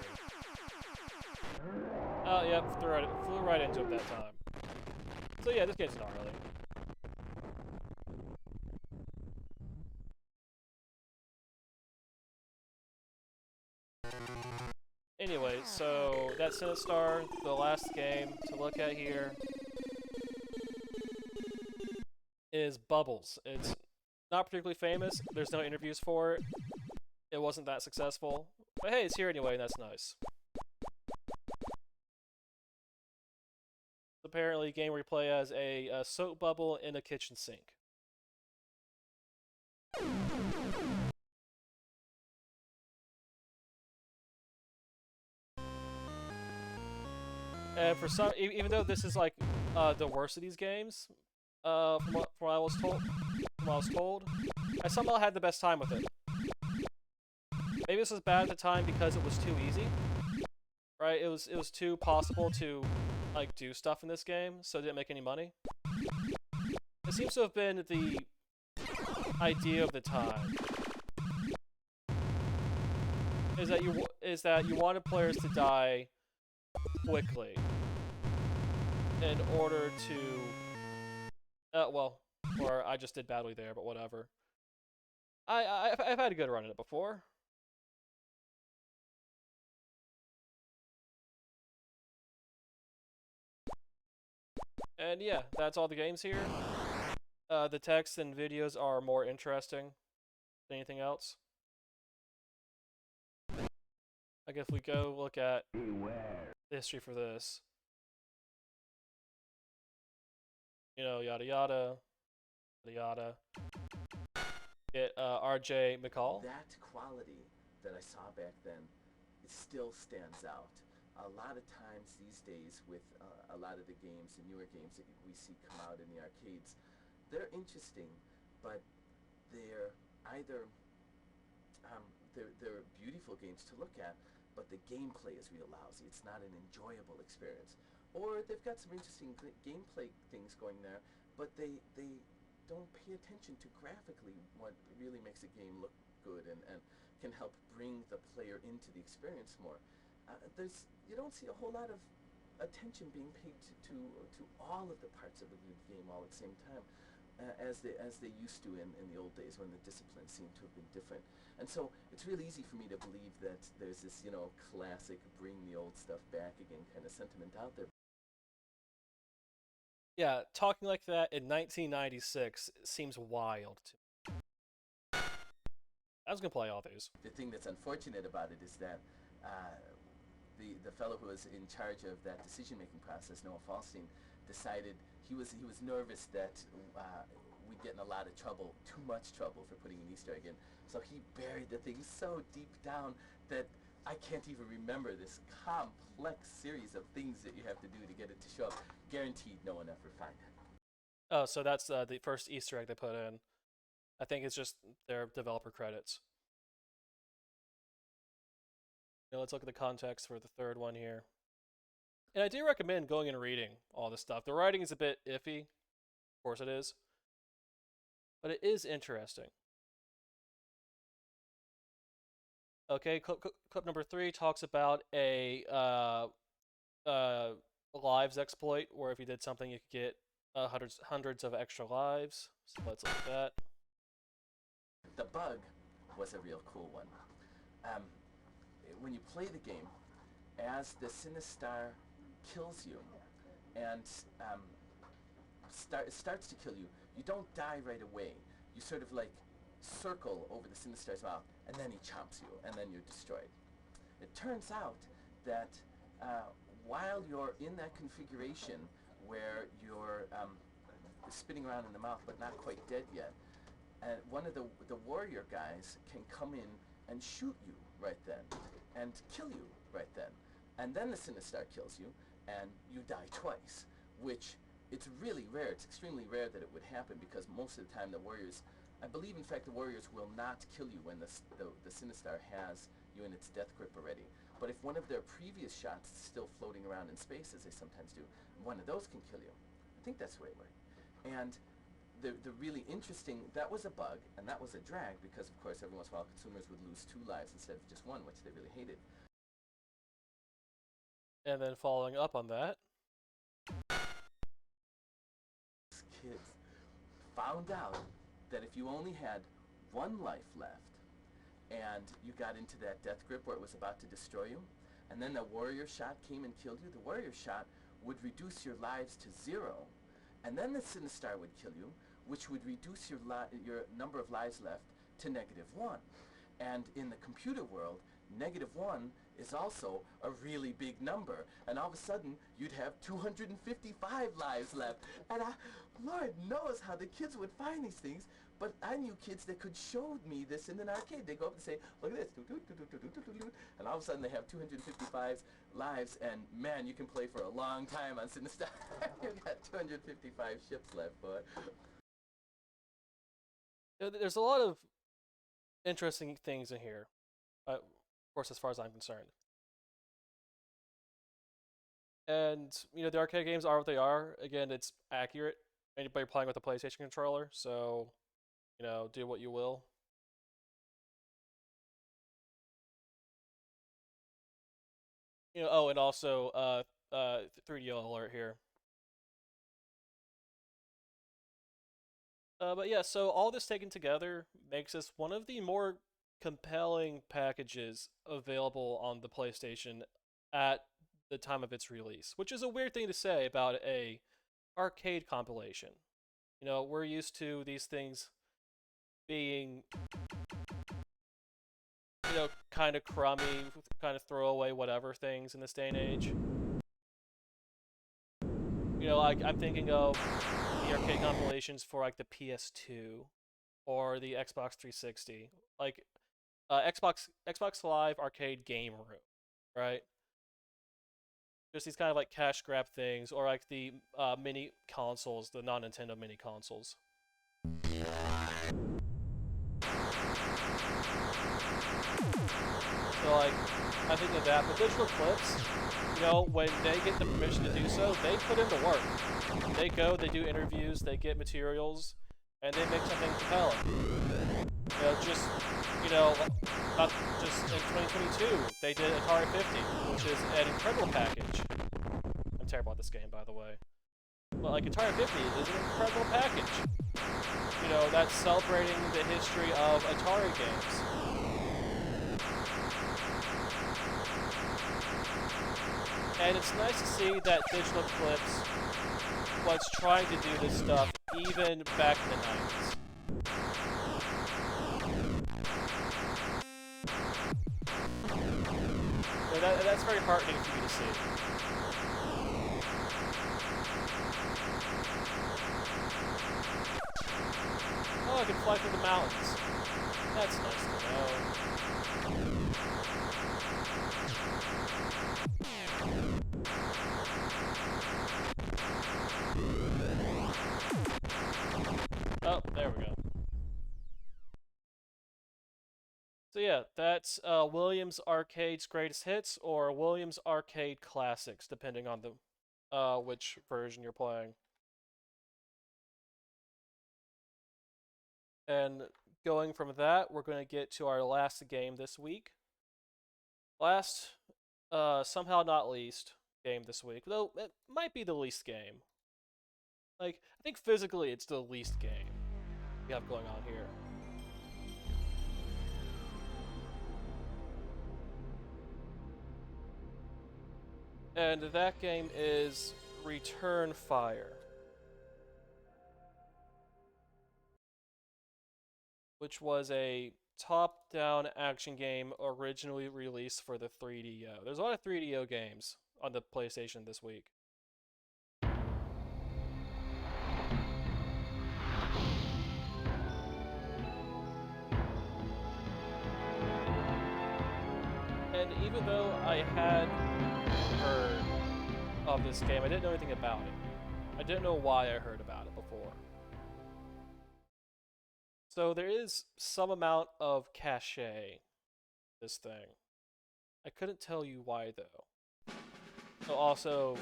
Oh, yep, flew right into it that time. So yeah, this game's gnarly. Anyway, so that's Sinistar, the last game to look at here is Bubbles. It's not particularly famous. There's no interviews for it. It wasn't that successful. But hey, it's here anyway, and that's nice. Apparently, a game where you play as a soap bubble in a kitchen sink. And for some, even though this is like the worst of these games, from what I was told, I somehow had the best time with it. Maybe this was bad at the time because it was too easy, right? It was too possible to like do stuff in this game, so it didn't make any money. It seems to have been the idea of the time. Is that you wanted players to die quickly in order to well, or I just did badly there, but whatever. I've had a good run at it before. And yeah, that's all the games here. The text and videos are more interesting than anything else. Like if we go look at Beware. the history for this, you know, yada yada, yada. Get RJ McCall. That quality that I saw back then, it still stands out. A lot of times these days with a lot of the games, the newer games that we see come out in the arcades, they're interesting, but they're either they're beautiful games to look at, but the gameplay is real lousy. It's not an enjoyable experience. Or they've got some interesting gameplay things going there, but they don't pay attention to graphically what really makes a game look good and can help bring the player into the experience more. You don't see a whole lot of attention being paid to all of the parts of a good game all at the same time, as they used to in the old days when the disciplines seemed to have been different. And so it's really easy for me to believe that there's this, you know, classic bring the old stuff back again kind of sentiment out there. Yeah, talking like that in 1996 seems wild to me. I was gonna play all these. The thing that's unfortunate about it is that the fellow who was in charge of that decision-making process, Noah Falstein, decided he was nervous that we'd get in a lot of trouble, too much trouble for putting an Easter egg in. So he buried the thing so deep down that I can't even remember this complex series of things that you have to do to get it to show up. Guaranteed no one ever find it. Oh, so that's the first Easter egg they put in. I think it's just their developer credits. Now let's look at the context for the third one here. And I do recommend going and reading all this stuff. The writing is a bit iffy. Of course it is. But it is interesting. Okay, clip number 3 talks about a lives exploit, where if you did something, you could get hundreds of extra lives. So let's look at that. The bug was a real cool one. When you play the game, as the Sinistar kills you and starts to kill you, you don't die right away. You sort of like circle over the Sinistar's mouth, and then he chomps you, and then you're destroyed. It turns out that while you're in that configuration where you're spinning around in the mouth but not quite dead yet, one of the warrior guys can come in and shoot you right then and kill you right then. And then the Sinistar kills you, and you die twice, which it's really rare. It's extremely rare that it would happen, because most of the time the warriors, I believe in fact the warriors will not kill you when the Sinistar has you in its death grip already. But if one of their previous shots is still floating around in space, as they sometimes do, one of those can kill you. I think that's the way it worked. And the really interesting, that was a bug, and that was a drag, because of course every once in a while consumers would lose 2 lives instead of just 1, which they really hated. And then following up on that, Kids found out that if you only had 1 life left, and you got into that death grip where it was about to destroy you, and then the warrior shot came and killed you, the warrior shot would reduce your lives to 0, and then the Sinistar would kill you, which would reduce your number of lives left to -1. And in the computer world, -1 is also a really big number. And all of a sudden, you'd have 255 lives left. And Lord knows how the kids would find these things. But I knew kids that could show me this in an arcade. They go up and say, look at this. And all of a sudden, they have 255 lives. And man, you can play for a long time on Sinister. You've got 255 ships left, boy. There's a lot of interesting things in here, of course, as far as I'm concerned. And the arcade games are what they are. Again, it's accurate. Anybody playing with a PlayStation controller, so do what you will. Oh, and also 3DO alert here. But yeah, so all this taken together makes this one of the more compelling packages available on the PlayStation at the time of its release, which is a weird thing to say about a arcade compilation. We're used to these things being, kind of crummy, kind of throwaway whatever things in this day and age. I'm thinking of the arcade compilations for like the PS2 or the Xbox 360, like Xbox Live Arcade Game Room, right? Just these kind of like cash grab things, or like the mini consoles, the non-Nintendo mini consoles. So like, I think of that, but Digital Eclipse, when they get the permission to do so, they put in the work. They go, they do interviews, they get materials, and they make something compelling. Not just in 2022, they did Atari 50, which is an incredible package. I'm terrible at this game, by the way. But like, Atari 50 is an incredible package. That's celebrating the history of Atari games. And it's nice to see that Digital Eclipse was trying to do this stuff even back in the 90s. That's very heartening for me to see. Oh, I can fly through the mountains. That's nice to know. Oh, there we go. So yeah, that's Williams Arcade's Greatest Hits or Williams Arcade Classics, depending on the which version you're playing. And going from that, we're going to get to our last game this week. Last, somehow not least, game this week, though it might be the least game. Like, I think physically it's the least game we have going on here. And that game is Return Fire, which was a top-down action game originally released for the 3DO. There's a lot of 3DO games on the PlayStation this week. And even though I had heard of this game, I didn't know anything about it. I didn't know why I heard about it before. So there is some amount of cachet this thing. I couldn't tell you why though. So also,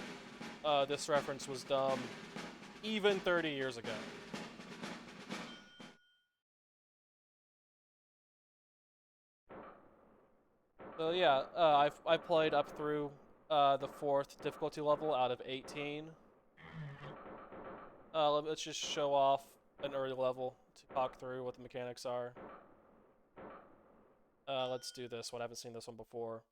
this reference was dumb even 30 years ago. So yeah, I played up through the 4th difficulty level out of 18. Let's just show off an early level to talk through what the mechanics are. Let's do this one. I haven't seen this one before.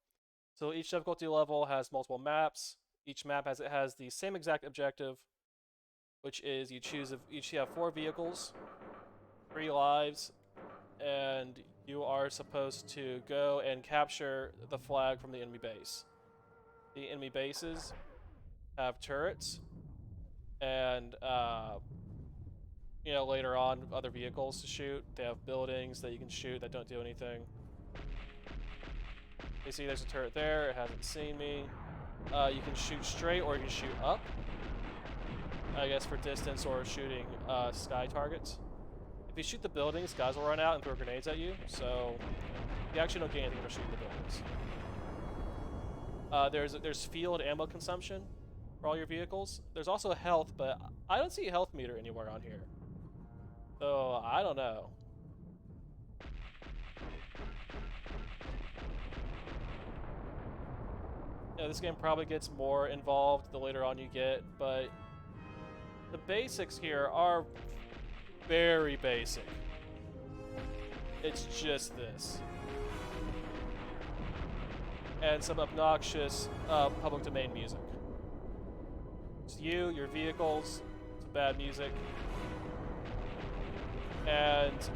So each difficulty level has multiple maps. Each map has the same exact objective, which is you have 4 vehicles, 3 lives, and you are supposed to go and capture the flag from the enemy base. The enemy bases have turrets, and you know, later on, other vehicles to shoot. They have buildings that you can shoot that don't do anything. You see there's a turret there, it hasn't seen me. You can shoot straight or you can shoot up, I guess for distance or shooting sky targets. If you shoot the buildings, guys will run out and throw grenades at you, so you actually don't gain anything for shooting the buildings. There's field ammo consumption for all your vehicles. There's also health, but I don't see a health meter anywhere on here. So, I don't know. Yeah, this game probably gets more involved the later on you get, but the basics here are very basic. It's just this. And some obnoxious public domain music. It's you, your vehicles, some bad music, and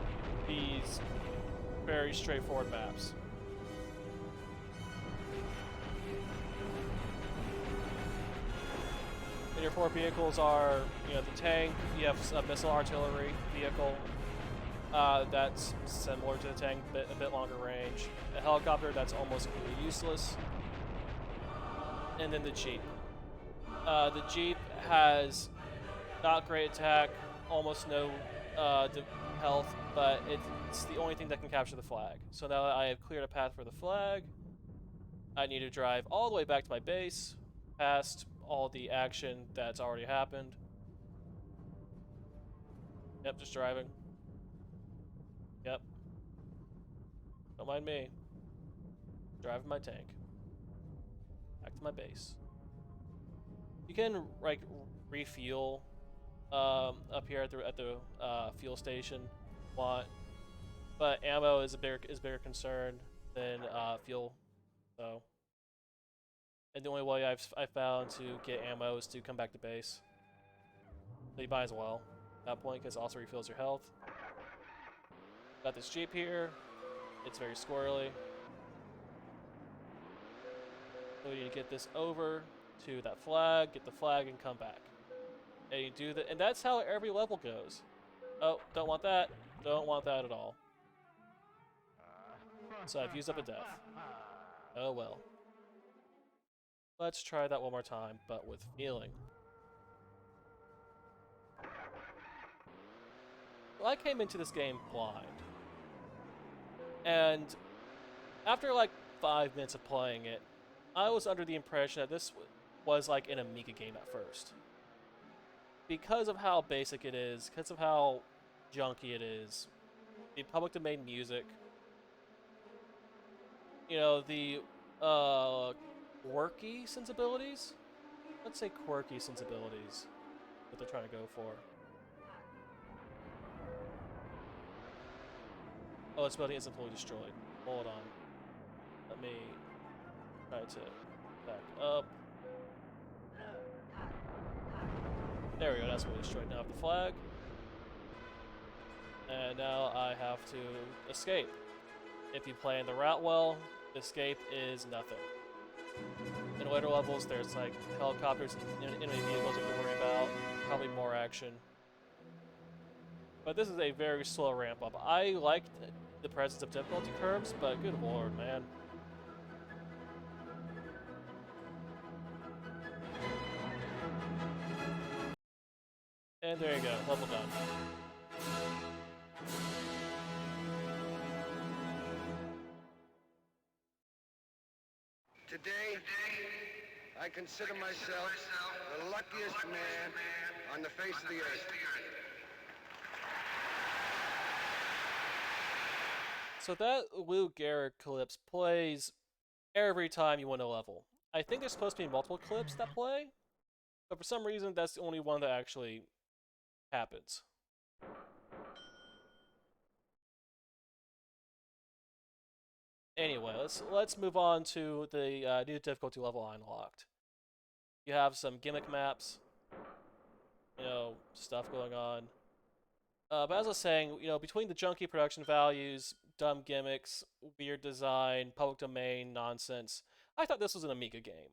these very straightforward maps. And your 4 vehicles are, you know, the tank, you have a missile artillery vehicle that's similar to the tank, a bit longer range. A helicopter that's almost completely useless. And then the Jeep. The Jeep has not great attack, almost no health, but it's the only thing that can capture the flag. So now that I have cleared a path for the flag, I need to drive all the way back to my base, past all the action that's already happened. Yep, just driving. Yep. Don't mind me. Driving my tank. Back to my base. You can, like, refuel up here at the fuel station if you want, but ammo is a bigger concern than fuel. So, and the only way I've found to get ammo is to come back to base. So you might as well at that point, because it also refills your health. Got this Jeep here. It's very squirrely. So you need to get this over to that flag, get the flag, and come back. And you do that, and that's how every level goes. Oh, don't want that. Don't want that at all. So I've used up a death. Oh well. Let's try that one more time, but with feeling. Well, I came into this game blind. And after like 5 minutes of playing it, I was under the impression that this was like an Amiga game at first. Because of how basic it is, because of how junky it is, the public domain music, you know, the quirky sensibilities? Let's say quirky sensibilities, what they're trying to go for. Oh, this building isn't fully destroyed. Hold on. Let me try to back up. There we go, that's fully destroyed. Now I have the flag. And now I have to escape. If you play in the route well, escape is nothing. In later levels, there's like helicopters and enemy vehicles you have to worry about. Probably more action. But this is a very slow ramp up. I like the presence of difficulty curves, but good lord, man. And there you go, level done. Today, I consider myself the luckiest man on the face of the earth. So that Lou Gehrig clips plays every time you win a level. I think there's supposed to be multiple clips that play, but for some reason that's the only one that actually happens. Anyway, let's move on to the new difficulty level I unlocked. You have some gimmick maps. you know, stuff going on. But as I was saying, you know, between the junky production values, dumb gimmicks, weird design, public domain nonsense, I thought this was an Amiga game.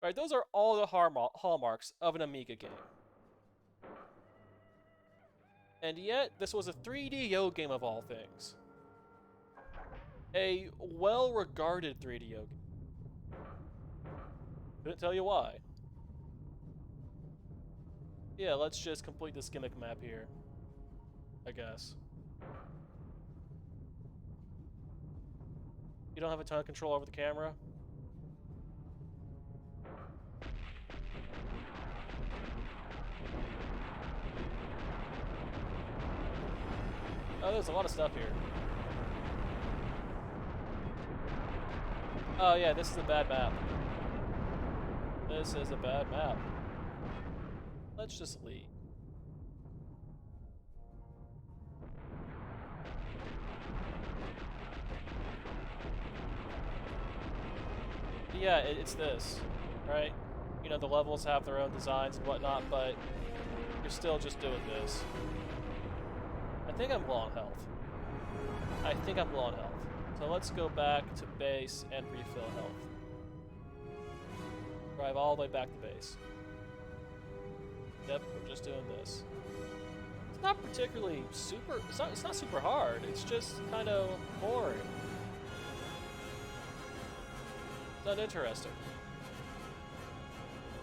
Right? Those are all the hallmarks of an Amiga game. And yet, this was a 3DO game of all things. A well-regarded 3DO game. Couldn't tell you why. Yeah, let's just complete this gimmick map here, I guess. You don't have a ton of control over the camera? Oh, there's a lot of stuff here. Oh yeah, this is a bad map. This is a bad map. Let's just leave. Yeah, it's this, right? You know, the levels have their own designs and whatnot, but you're still just doing this. I think I'm low on health. I think I'm low on health. So let's go back to base and refill health. Drive all the way back to base. Yep, we're just doing this. It's not particularly super, it's not super hard. It's just kind of boring. It's uninteresting.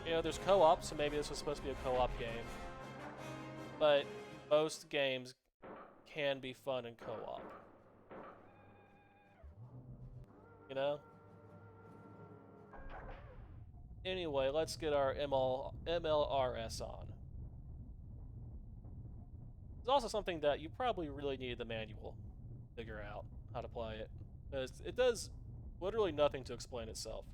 You know, there's co-op, so maybe this was supposed to be a co-op game. But most games can be fun in co-op. You know? Anyway, let's get our MLRS on. It's also something that you probably really need the manual to figure out how to play it. Because it does literally nothing to explain itself.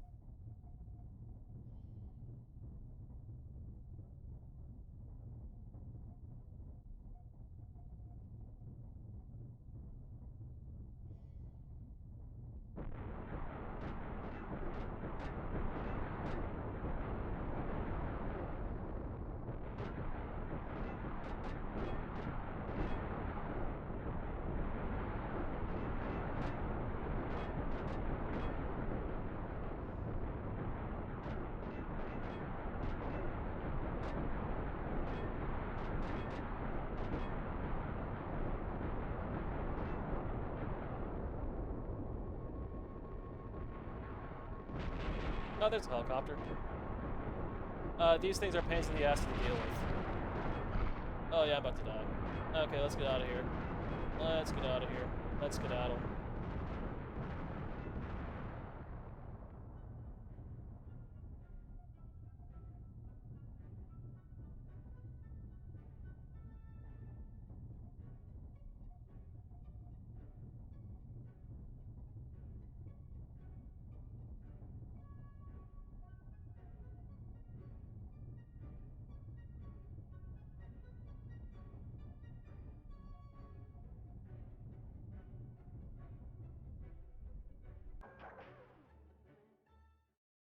Oh, there's a helicopter. These things are pains in the ass to deal with. Oh yeah, I'm about to die. Okay, let's get out of here. Let's get out of here. Let's skedaddle.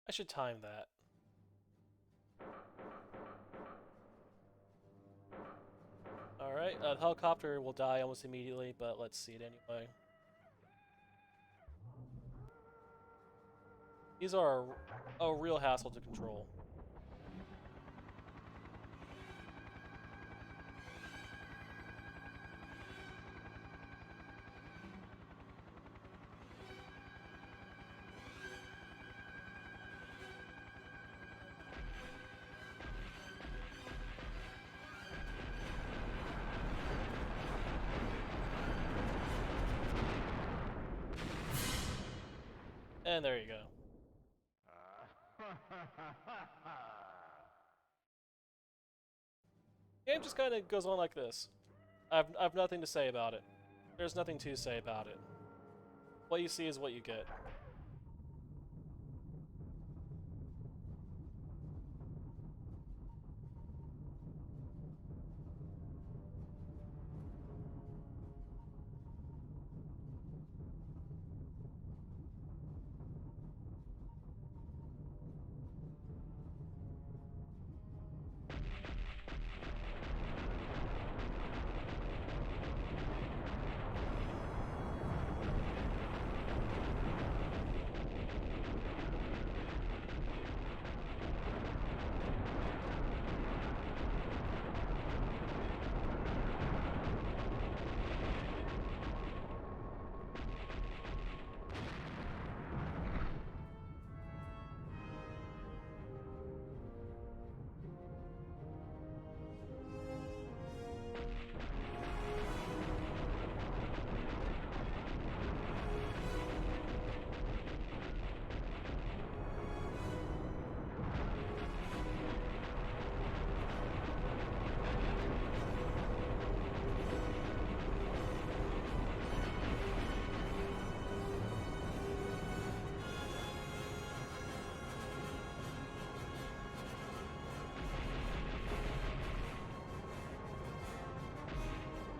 I should time that. Alright, the helicopter will die almost immediately, but let's see it anyway. These are a real hassle to control. And there you go. Game just kind of goes on like this. I've nothing to say about it. There's nothing to say about it. What you see is what you get.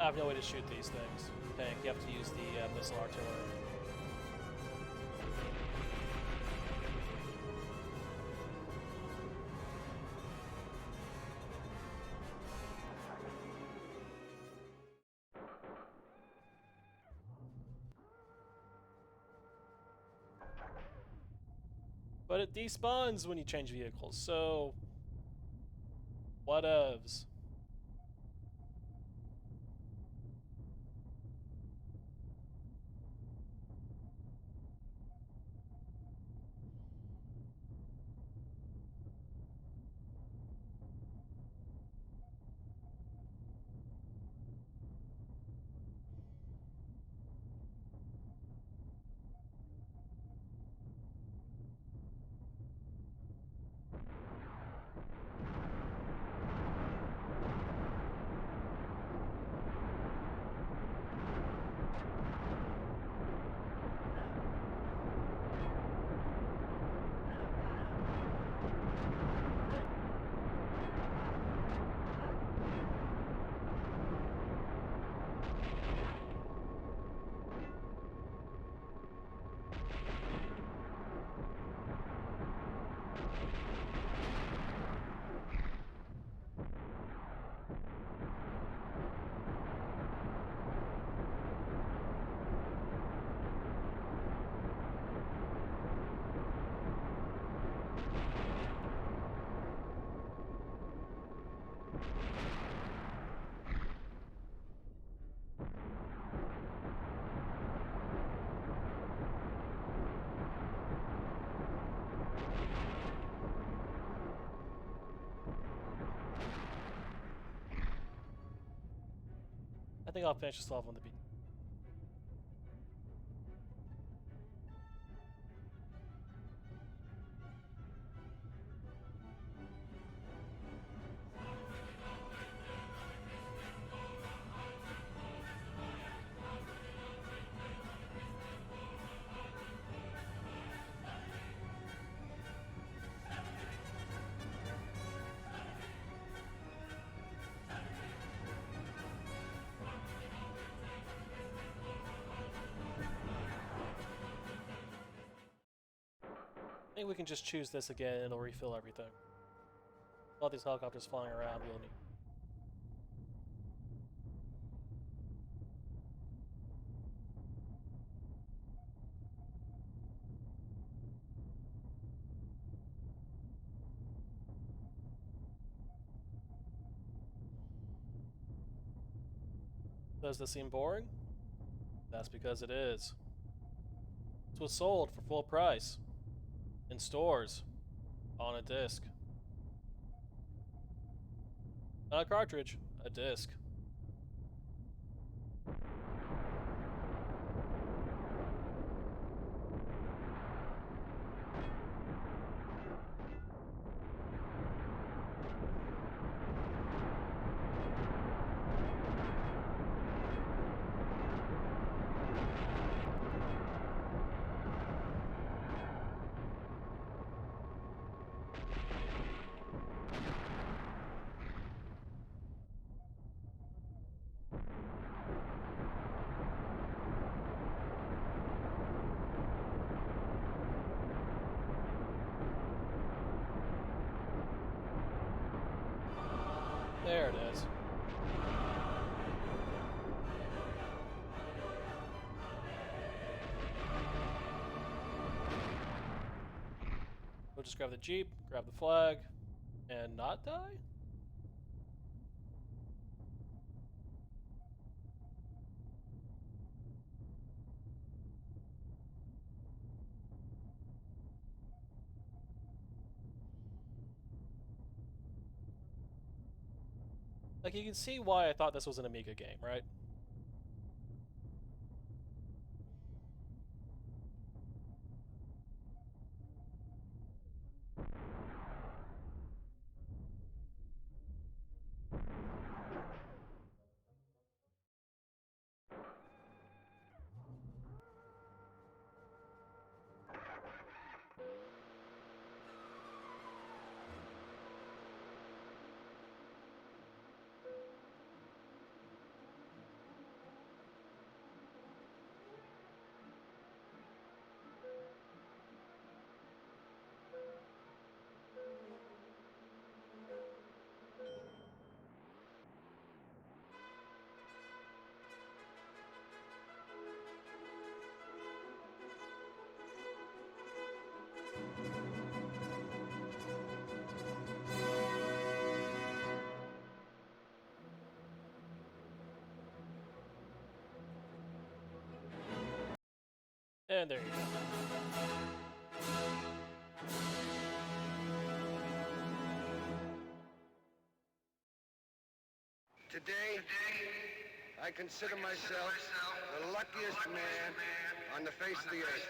I have no way to shoot these things. Tank, you have to use the missile artillery. But it despawns when you change vehicles, so whatevs. I think I'll finish this level on the beat. I think we can just choose this again and it'll refill everything. All these helicopters flying around, we'll need. Does this seem boring? That's because it is. This was sold for full price. In stores. On a disc. Not a cartridge, a disc. There it is. We'll just grab the Jeep, grab the flag, and not die? Like, you can see why I thought this was an Amiga game, right? And there you go. Today, I consider myself the luckiest man on the face of the earth.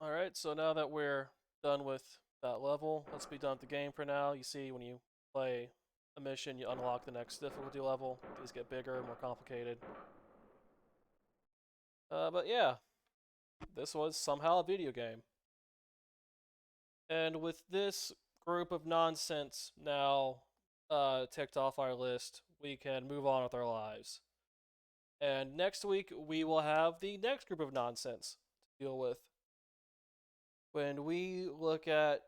Alright, so now that we're done with that level, let's be done with the game for now. You see, when you play a mission, you unlock the next difficulty level. These get bigger, more complicated. But yeah, this was somehow a video game. And with this group of nonsense now ticked off our list, we can move on with our lives. And next week, we will have the next group of nonsense to deal with. When we look at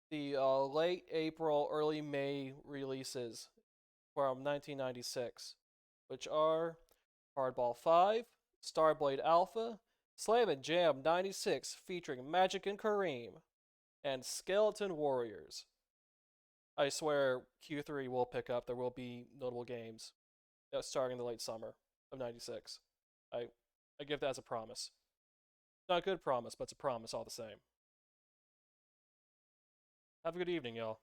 the late April, early May releases from 1996, which are Hardball 5, Starblade Alpha, Slam and Jam 96 featuring Magic and Kareem, and Skeleton Warriors. I swear Q3 will pick up. There will be notable games starting in the late summer of 96. I give that as a promise. Not a good promise, but it's a promise all the same. Have a good evening, y'all.